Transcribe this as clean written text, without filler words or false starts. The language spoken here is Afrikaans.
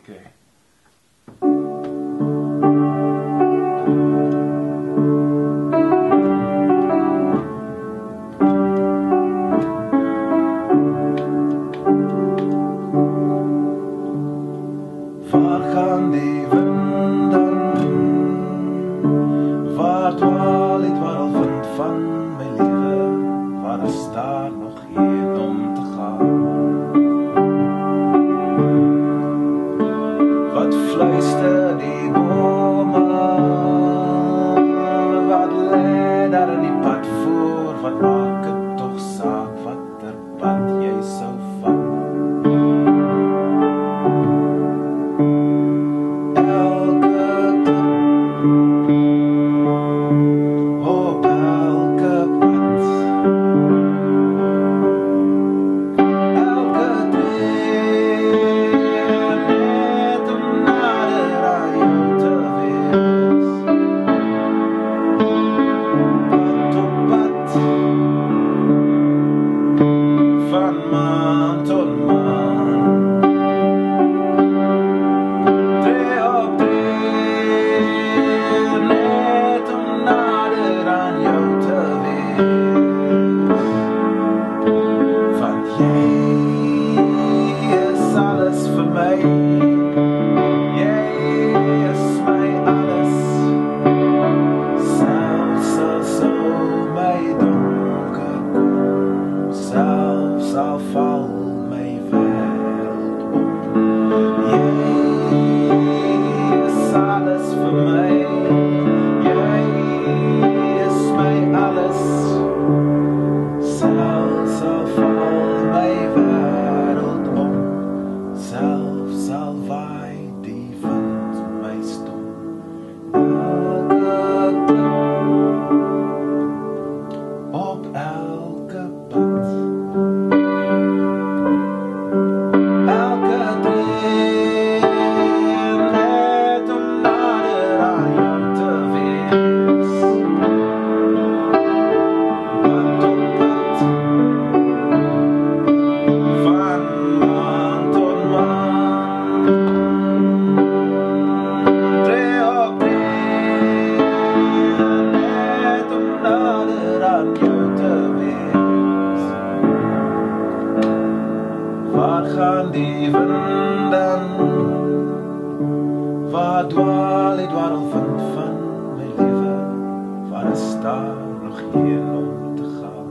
Oké. Waar gaan die winden? Waar dwaal die dwaalwind van my lewe? Waar is daar nog heen om te gaan? Wat fluister die bome? Wat lê daar in die pad voor? Wat maak het toch saak watter pad jy sou vat? Van maan tot maan, tree op tree, net om nader aan jou te wees. Want jy is alles vir my, jy is my alles, selfs as sou my donker kom, selfs al val my wêreld om. Jy is alles vir my, jy is my alles, selfs al val my wêreld om, selfs al waai die wind my stom. Op elke pad, elke tree, net om nader aan jou te wees. Pad op pad, van maan tot maan, tree op tree, net om nader aan jou te wees. Waar gaan die winden? Waar dwaal die dwaalwind van my lewe? Waar is daar nog heen om te gaan?